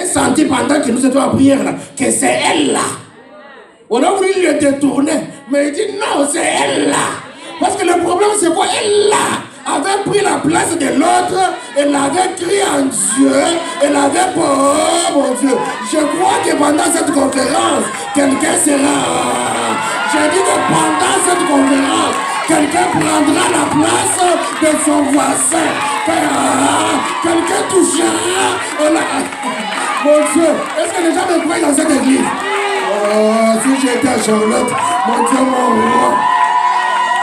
J'ai senti pendant que nous étions en prière là, que c'est elle là. On a voulu le détourner, mais il dit non, c'est elle là. Parce que le problème c'est quoi? Elle là avait pris la place de l'autre, elle avait crié en Dieu, elle avait peur, oh mon Dieu. Je crois que pendant cette conférence, quelqu'un sera... J'ai dit que pendant cette conférence, quelqu'un prendra la place de son voisin. Quelqu'un touchera. Mon Dieu, est-ce que les gens me croient dans cette église? Oh, si j'étais à Charlotte, mon Dieu, mon roi.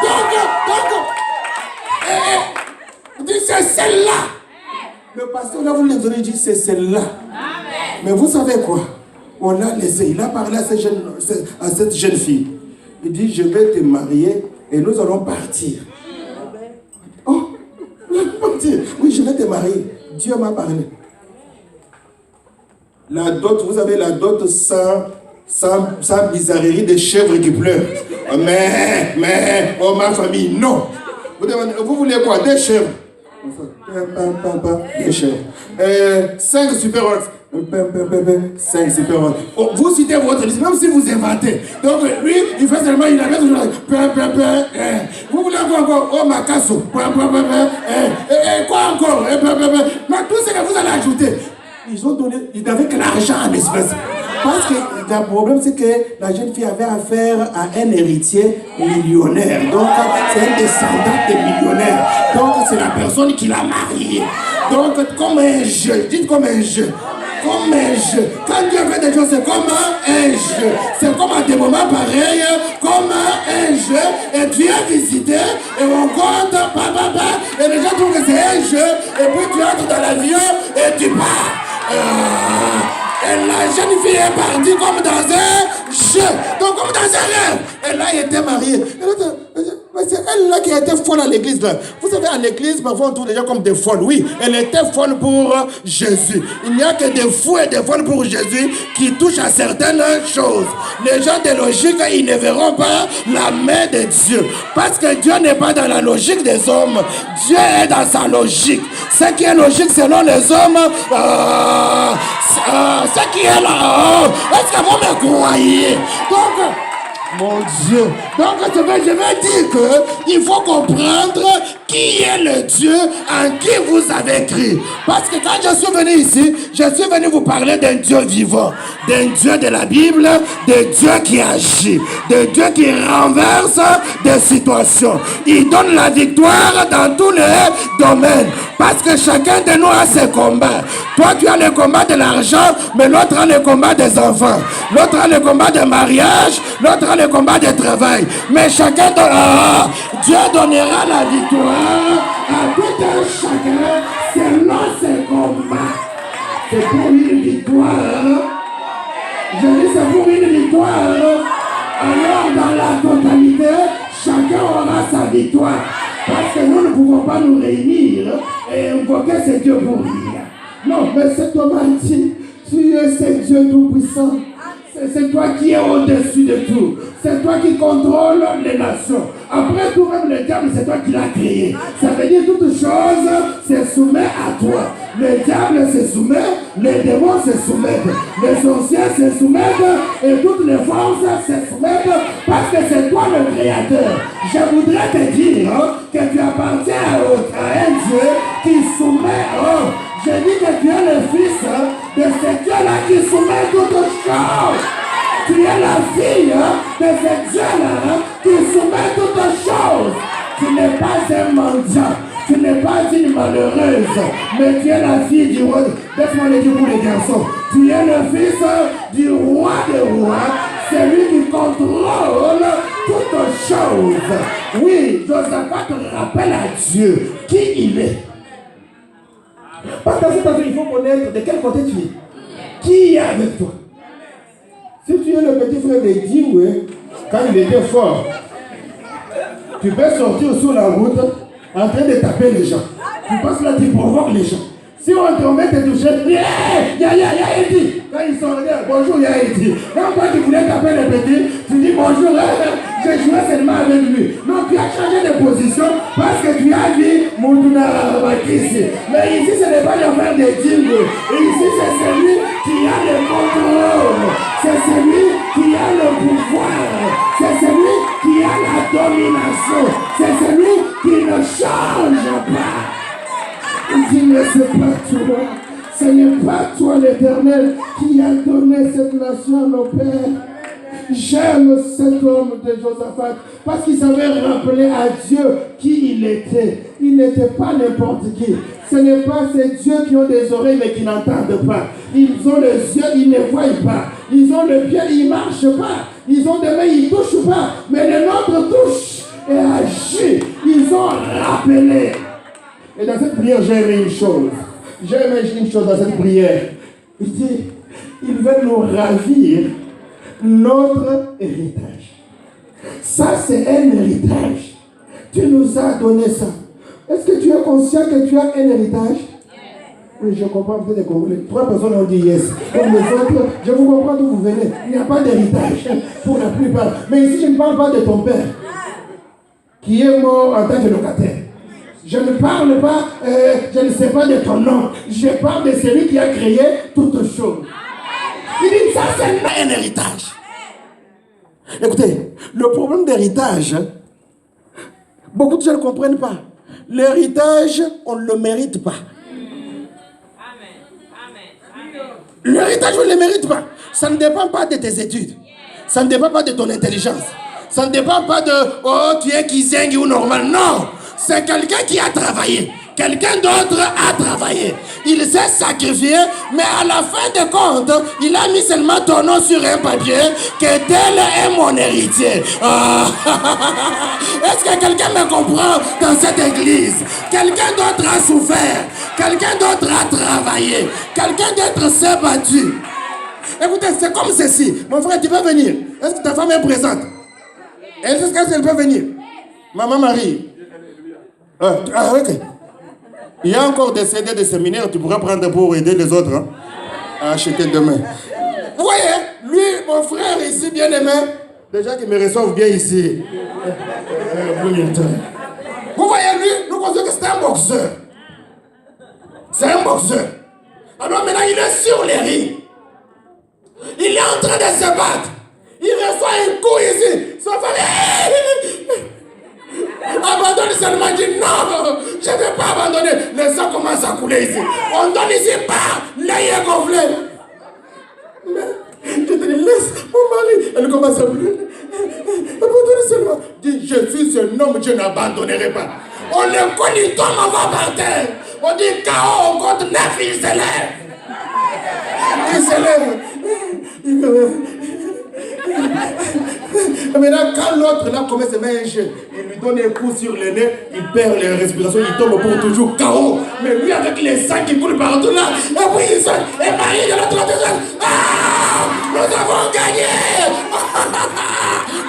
Donc, c'est celle-là. Le pasteur là, vous le donnez, dit c'est celle-là. Mais vous savez quoi? On l'a laissé. Il a parlé à cette jeune fille. Il dit, je vais te marier et nous allons partir. Oh, nous allons partir. Oui, je vais te marier. Dieu m'a parlé. La dot, vous avez la dot sans bizarrerie des chèvres qui pleurent. Mais, oh ma famille, non. Vous voulez quoi? Des chèvres. Des chèvres. 5 super hot. 5 super hot. Oh, vous citez votre liste, même si vous inventez. Donc lui, il fait seulement, il avait toujours vous voulez quoi encore? Oh ma casse. Quoi encore? Mais tout ce que vous allez ajouter, ils ont donné, ils n'avaient que l'argent en espèces. Parce que le problème, c'est que la jeune fille avait affaire à un héritier millionnaire. Donc, c'est un descendant de millionnaire. Donc, c'est la personne qui l'a marié. Donc, comme un jeu, dites comme un jeu. Comme un jeu. Quand Dieu fait des choses, c'est comme un jeu. C'est comme à des moments pareils, comme un jeu. Et tu es visité, et on compte, et les gens trouvent que c'est un jeu. Et puis tu entres dans l'avion, et tu pars. Et la jeune fille est partie comme dans un jeu, donc comme dans un rêve. Elle a été mariée. C'est elle là qui a été folle à l'église là. Vous savez, à l'église, parfois on trouve les gens comme des folles. Oui, elle était folle pour Jésus. Il n'y a que des fous et des folles pour Jésus qui touchent à certaines choses. Les gens de logique, ils ne verront pas la main de Dieu. Parce que Dieu n'est pas dans la logique des hommes. Dieu est dans sa logique. Ce qui est logique selon les hommes, ce qui est là, est-ce que vous me croyez? Donc, mon Dieu. Donc, je vais dire qu'il faut comprendre qui est le Dieu en qui vous avez cru. Parce que quand je suis venu ici, je suis venu vous parler d'un Dieu vivant, d'un Dieu de la Bible, d'un Dieu qui agit, d'un Dieu qui renverse des situations. Il donne la victoire dans tous les domaines. Parce que chacun de nous a ses combats. Toi, tu as le combat de l'argent, mais l'autre a le combat des enfants. L'autre a le combat de mariage, l'autre a le combat de travail. Mais chacun donnera. Dieu donnera la victoire à tout un chacun selon ses combats. C'est pour une victoire. Je dis c'est pour une victoire. Alors dans la totalité, chacun aura sa victoire. Parce que nous ne pouvons pas nous réunir et invoquer ce Dieu pour rien. Non, mais c'est toi, Martin. Tu es ce Dieu tout-puissant. C'est toi qui es au-dessus de tout. C'est toi qui contrôle les nations. Après tout, même le diable, c'est toi qui l'as créé. Ça veut dire que toute chose se soumet à toi. Le diable se soumet, les démons se soumettent, les sorciers se soumettent et toutes les forces se soumettent parce que c'est toi le créateur. Je voudrais te dire que tu appartiens à un Dieu qui soumet. Je dis que tu es le fils de ce Dieu-là qui soumet toutes choses. Tu es la fille de ce Dieu-là qui soumet toutes choses. Tu n'es pas un mendiant, tu n'es pas une malheureuse, mais tu es la fille du roi. Laisse-moi le dire pour les garçons. Tu es le fils du roi des rois, celui qui contrôle toutes choses. Oui, Josaphat te rappelle à Dieu qui il est. Parce que il faut connaître de quel côté tu es. Qui est avec toi? Si tu es le petit frère de Dingwe, quand il était fort, tu peux sortir sur la route en train de taper les gens. Tu passes là, tu provoques les gens. Si on te met te toucher, Yaïti. Quand ils sont là, bonjour Yaïti. Quand toi tu voulais taper le petit, tu dis bonjour, j'ai joué seulement avec lui. Non, tu as changé de position parce que tu as dit Moutouna Bakissi. Mais ici, ce n'est pas l'affaire de Dingwe. Ici, c'est celui qui pas toi l'Éternel qui a donné cette nation à nos pères. J'aime cet homme de Josaphat parce qu'il savait rappeler à Dieu qui il était. Il n'était pas n'importe qui. Ce n'est pas ces dieux qui ont des oreilles mais qui n'entendent pas. Ils ont les yeux, ils ne voient pas. Ils ont le pied, ils ne marchent pas. Ils ont des mains, ils ne touchent pas. Mais le nôtre touche et agit. Ils ont rappelé. Et dans cette prière, j'ai aimé une chose. J'ai aimé une chose dans cette prière. Il dit, il veut nous ravir notre héritage. Ça, c'est un héritage. Tu nous as donné ça. Est-ce que tu es conscient que tu as un héritage? Oui, je comprends peut-être les Congolais. 3 personnes ont dit yes. Comme les autres, je vous comprends d'où vous venez. Il n'y a pas d'héritage pour la plupart. Mais ici, je ne parle pas de ton père qui est mort en tant que locataire. Je ne parle pas, je ne sais pas de ton nom. Je parle de celui qui a créé toutes choses. Il dit ça, c'est un héritage. Écoutez, le problème d'héritage, beaucoup de gens ne comprennent pas. L'héritage, on ne le mérite pas. L'héritage, on ne le mérite pas. Ça ne dépend pas de tes études. Ça ne dépend pas de ton intelligence. Ça ne dépend pas de, oh, tu es Kizengi ou normal. Non, c'est quelqu'un qui a travaillé. Quelqu'un d'autre a travaillé. Il s'est sacrifié, mais à la fin de compte, il a mis seulement ton nom sur un papier que tel est mon héritier. Ah. Est-ce que quelqu'un me comprend dans cette église? Quelqu'un d'autre a souffert. Quelqu'un d'autre a travaillé. Quelqu'un d'autre s'est battu. Écoutez, c'est comme ceci. Mon frère, tu peux venir. Est-ce que ta femme est présente? Est-ce qu'elle peut venir? Maman Marie. Ah, ok. Il y a encore des CD de séminaire, tu pourras prendre pour aider les autres hein, à acheter demain. Vous voyez, lui, mon frère ici, bien aimé, déjà qu'il me reçoivent bien ici. Vous voyez, lui, nous pensons que c'est un boxeur. C'est un boxeur. Alors maintenant, il est sur les rings. Il est en train de se battre. Il reçoit un coup ici. Son frère... Abandonne seulement, dit non, je ne vais pas abandonner. Le sang commence à couler ici. On donne ici, pas, l'œil est gonflé. Mais je te dis, laisse mon mari. Elle commence à pleurer. Abandonne seulement. Dit, je suis un homme, je n'abandonnerai pas. On le connaît, il tombe, on va par terre. On dit, KO, on compte 9, il se lève. Il se lève. Maintenant, quand l'autre là commence à mettre un jeu, il lui donne un coup sur le nez, il perd les respirations, il tombe pour toujours KO. Mais lui, avec les sangs qui coulent partout là, et puis il sonne, et Marie de l'autre côté, ah, nous avons gagné.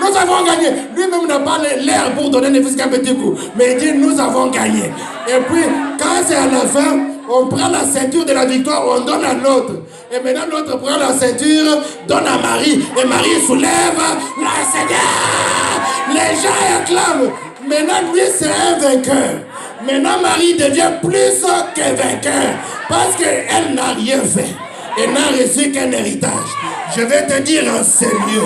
Nous avons gagné. Lui-même n'a pas l'air pour donner ne fût-ce qu'un petit coup. Mais il dit, nous avons gagné. Et puis, quand c'est à la fin, on prend la ceinture de la victoire, on donne à l'autre. Et maintenant, l'autre prend la ceinture, donne à Marie. Et Marie soulève la Seigneur. Les gens acclament. Maintenant, lui, c'est un vainqueur. Maintenant, Marie devient plus que vainqueur. Parce qu'elle n'a rien fait. Elle n'a reçu qu'un héritage. Je vais te dire en ce lieu,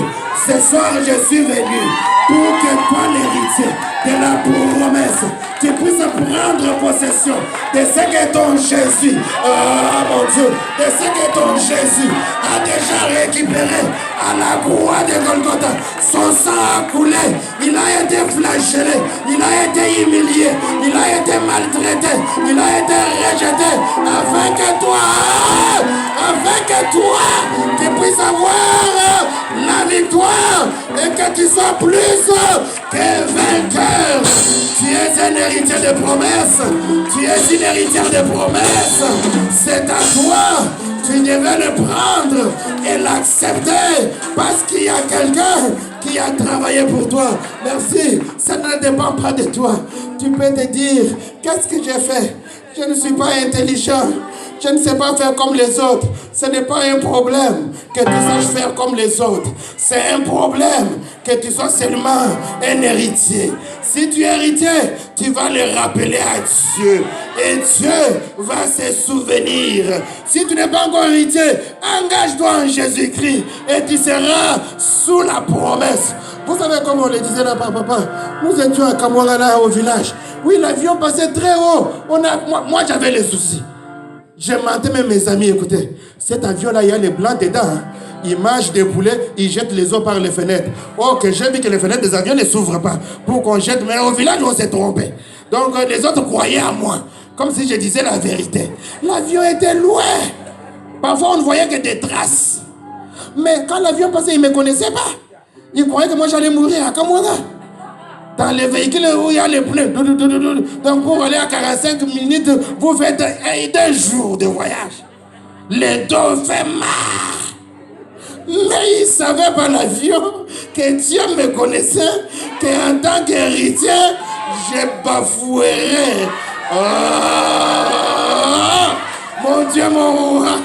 ce soir, je suis venu pour que toi, l'héritier de la promesse, tu puisses prendre possession de ce que ton Jésus, mon Dieu, de ce que ton Jésus a déjà récupéré à la croix de Golgotha. Son sang a coulé, il a été flagellé, il a été humilié, il a été maltraité, il a été rejeté, afin que toi, tu puisses avoir la victoire et que tu sois plus que vainqueur. Tu es un héritier de promesses. Tu es une héritière de promesses. C'est à toi. Tu devais le prendre et l'accepter parce qu'il y a quelqu'un qui a travaillé pour toi. Merci. Ça ne dépend pas de toi. Tu peux te dire, qu'est-ce que j'ai fait? Je ne suis pas intelligent. Je ne sais pas faire comme les autres. Ce n'est pas un problème que tu saches faire comme les autres. C'est un problème que tu sois seulement un héritier. Si tu es héritier, tu vas le rappeler à Dieu. Et Dieu va se souvenir. Si tu n'es pas encore héritier, engage-toi en Jésus-Christ et tu seras sous la promesse. Vous savez comme on le disait là par papa, nous étions à Kamwangala au village. Oui, l'avion passait très haut. Moi j'avais les soucis. Je mentais même mes amis, écoutez, cet avion-là, il y a les blancs dedans. Hein. Ils mangent des poulets, ils jettent les os par les fenêtres. Oh, que j'ai vu que les fenêtres des avions ne s'ouvrent pas pour qu'on jette. Mais au village, on s'est trompé. Donc, les autres croyaient à moi. Comme si je disais la vérité. L'avion était loin. Parfois, on ne voyait que des traces. Mais quand l'avion passait, ils ne me connaissaient pas. Ils croyaient que moi, j'allais mourir à Kamouanga. Dans les véhicules où il y a les pneus. Donc, pour aller à 45 minutes, vous faites 2 jours de voyage. Les dos fait mal. Mais ils ne savaient pas l'avion que Dieu me connaissait, qu'en tant qu'héritier, je bafouerais. Oh, mon Dieu, mon roi.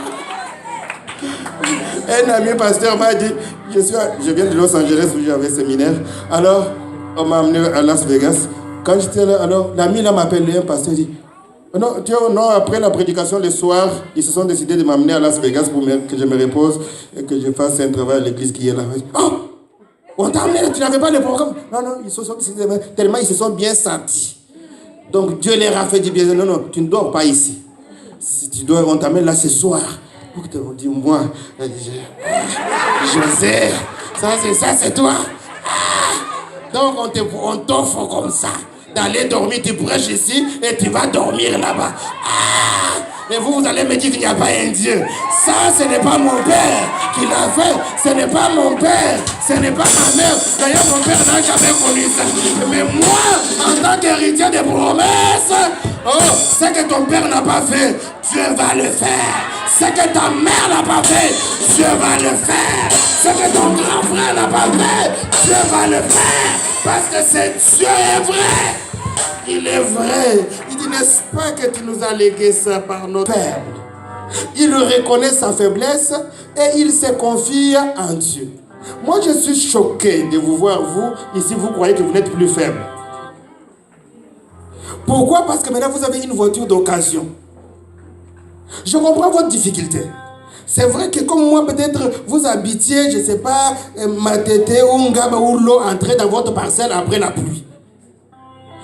Un ami pasteur m'a dit, je viens de Los Angeles où j'avais un séminaire. Alors, on m'a amené à Las Vegas. Quand j'étais là, alors, l'ami là m'appelle, un pasteur dit, non, après la prédication le soir, ils se sont décidés de m'amener à Las Vegas pour que je me repose et que je fasse un travail à l'église qui est là. Oh, on t'a amené là, tu n'avais pas le programme. Non, ils se sont décidés, tellement ils se sont bien sentis. Donc Dieu leur a fait du bien. Non, tu ne dors pas ici. Si tu dors, on t'amène là ce soir. Pour que on dit, moi, José, ça c'est toi. Donc on t'offre comme ça. D'aller dormir, tu prêches ici et tu vas dormir là-bas. Et vous allez me dire qu'il n'y a pas un Dieu. Ça, ce n'est pas mon père qui l'a fait. Ce n'est pas mon père. Ce n'est pas ma mère. D'ailleurs, mon père n'a jamais connu ça. Mais moi, en tant qu'héritier des promesses, ce que ton père n'a pas fait, Dieu va le faire. Ce que ta mère n'a pas fait, Dieu va le faire. Ce que ton grand frère n'a pas fait, Dieu va le faire. Parce que c'est Dieu est vrai. Il est vrai. Il dit, n'est-ce pas que tu nous as légué ça par notre faible? Il reconnaît sa faiblesse et il se confie en Dieu. Moi, je suis choqué de vous voir, vous, ici, vous croyez que vous n'êtes plus faible. Pourquoi? Parce que maintenant, vous avez une voiture d'occasion. Je comprends votre difficulté. C'est vrai que comme moi, peut-être, vous habitiez, je ne sais pas, Matete ou Ngaba ou l'eau entrer dans votre parcelle après la pluie.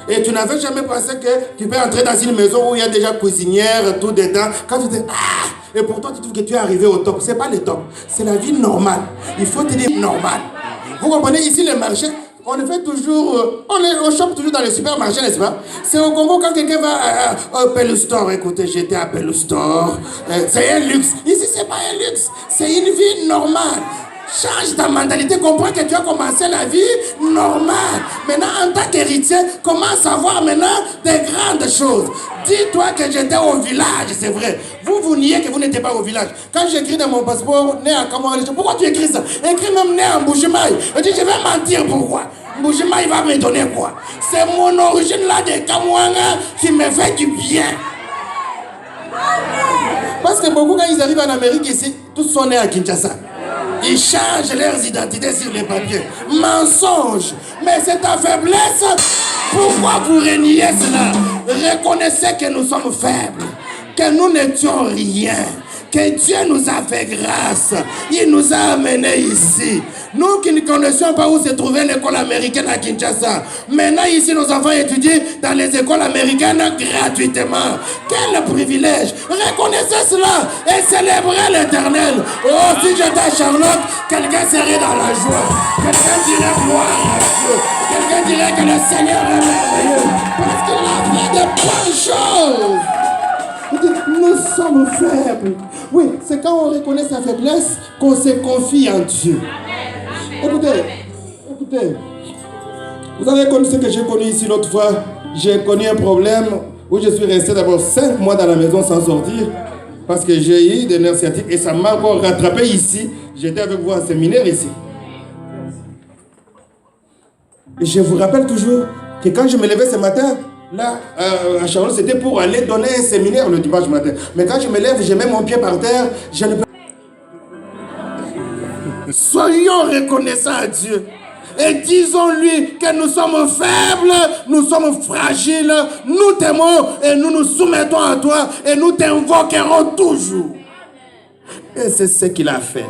Et tu n'avais jamais pensé que tu peux entrer dans une maison où il y a déjà cuisinière, tout dedans. Quand tu dis, et pourtant tu trouves que tu es arrivé au top. Ce n'est pas le top, c'est la vie normale. Il faut te dire normal. Vous comprenez, ici le marché, on le fait toujours, on chope toujours dans les supermarchés, n'est-ce pas? C'est au Congo quand quelqu'un va à Apple Store. Écoutez, j'étais à Apple Store. C'est un luxe. Ici, ce n'est pas un luxe. C'est une vie normale. Change ta mentalité, comprends que tu as commencé la vie normale. Maintenant, en tant qu'héritier, commence à voir maintenant des grandes choses. Dis-toi que j'étais au village, c'est vrai. Vous niez que vous n'étiez pas au village. Quand j'écris dans mon passeport, né à Kamouanga, pourquoi tu écris ça? Écris même né à Mbujimaï. Je dis, je vais mentir, pourquoi? Mbujimaï va me donner quoi? C'est mon origine là de Kamouanga qui me fait du bien. Parce que beaucoup, quand ils arrivent en Amérique ici, tous sont nés à Kinshasa. Ils changent leurs identités sur les papiers. Mensonge. Mais c'est ta faiblesse. Pourquoi vous reniez cela? Reconnaissez que nous sommes faibles. Que nous n'étions rien. Que Dieu nous a fait grâce. Il nous a amenés ici. Nous qui ne connaissions pas où se trouvait l'école américaine à Kinshasa. Maintenant ici nos enfants étudient dans les écoles américaines gratuitement. Quel privilège. Reconnaissez cela et célébrez l'Éternel. Oh, si j'étais à Charlotte, quelqu'un serait dans la joie. Quelqu'un dirait gloire à Dieu. Quelqu'un dirait que le Seigneur est merveilleux. Parce qu'il a fait de bonnes choses. Nous sommes faibles. Oui, c'est quand on reconnaît sa faiblesse qu'on se confie en Dieu. Écoutez. Vous avez connu ce que j'ai connu ici l'autre fois. J'ai connu un problème où je suis resté d'abord 5 mois dans la maison sans sortir. Parce que j'ai eu des nerfs sciatiques et ça m'a encore rattrapé ici. J'étais avec vous en séminaire ici. Et je vous rappelle toujours que quand je me levais ce matin, là, à Charlotte, c'était pour aller donner un séminaire le dimanche matin. Mais quand je me lève, je mets mon pied par terre, je ne peux... Soyons reconnaissants à Dieu. Et disons-lui que nous sommes faibles, nous sommes fragiles, nous t'aimons et nous nous soumettons à toi et nous t'invoquerons toujours. Et c'est ce qu'il a fait.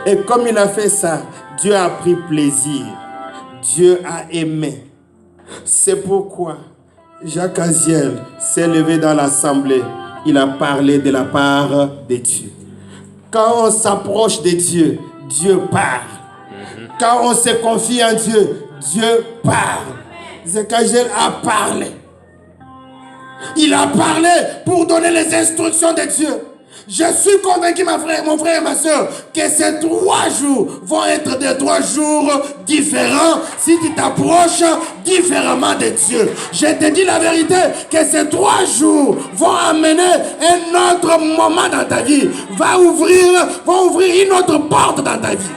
Et comme il a fait ça, Dieu a pris plaisir. Dieu a aimé. C'est pourquoi Jacques Aziel s'est levé dans l'assemblée il a parlé de la part de Dieu. Quand on s'approche de Dieu, Dieu parle. Quand on se confie en Dieu, Dieu parle. Zéchaïel a parlé. Il a parlé pour donner les instructions de Dieu. Je suis convaincu, mon frère et ma soeur, que ces 3 jours vont être des 3 jours différents si tu t'approches différemment de Dieu. Je te dis la vérité, que ces 3 jours vont amener un autre moment dans ta vie, vont ouvrir une autre porte dans ta vie.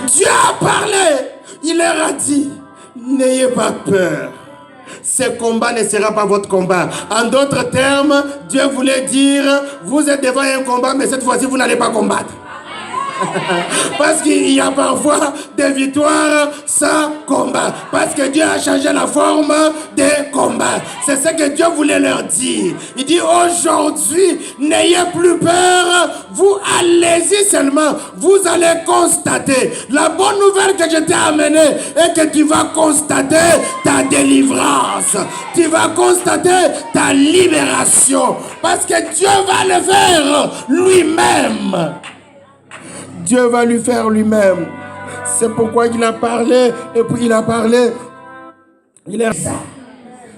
Dieu a parlé, il leur a dit, n'ayez pas peur. Ce combat ne sera pas votre combat. En d'autres termes, Dieu voulait dire, vous êtes devant un combat, mais cette fois-ci, vous n'allez pas combattre. Parce qu'il y a parfois des victoires sans combat. Parce que Dieu a changé la forme des combats. C'est ce que Dieu voulait leur dire. Il dit aujourd'hui, n'ayez plus peur. Vous allez-y seulement. Vous allez constater. La bonne nouvelle que je t'ai amenée est que tu vas constater ta délivrance. Tu vas constater ta libération. Parce que Dieu va le faire lui-même. Dieu va lui faire lui-même. C'est pourquoi il a parlé, et puis il a parlé. Il est ça.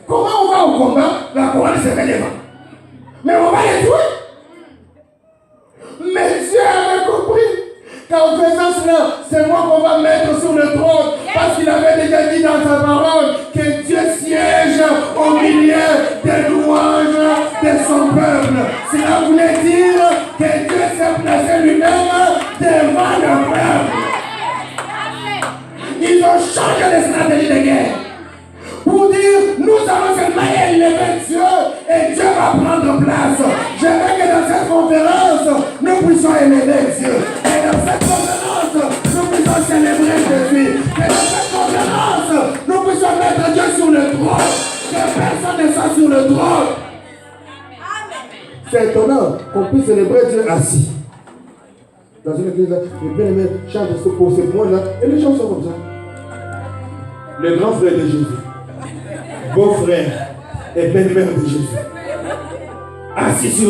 Comment on va au combat? La couronne se relève. Mais on va les tuer. Mais Dieu avait compris qu'en faisant cela, c'est moi qu'on va mettre sur le trône. Parce qu'il avait déjà dit dans sa parole que Dieu siège au milieu des louanges de son peuple. Cela voulait dire que Dieu s'est placé lui-même devant le peuple. Ils ont changé les stratégies de guerre pour dire nous allons seulement élever Dieu et Dieu va prendre place. Je veux que dans cette conférence nous puissions élever Dieu. Et dans cette conférence nous puissions célébrer Jésus. Et dans cette conférence nous puissions mettre Dieu sur le trône. Que personne ne soit sur le trône. C'est étonnant qu'on puisse célébrer Dieu assis. Dans une église, les bien-aimés chantent pour ce point-là, et les gens sont comme ça. Le grand frère de Jésus, beau frère et belle-mère de Jésus, assis sur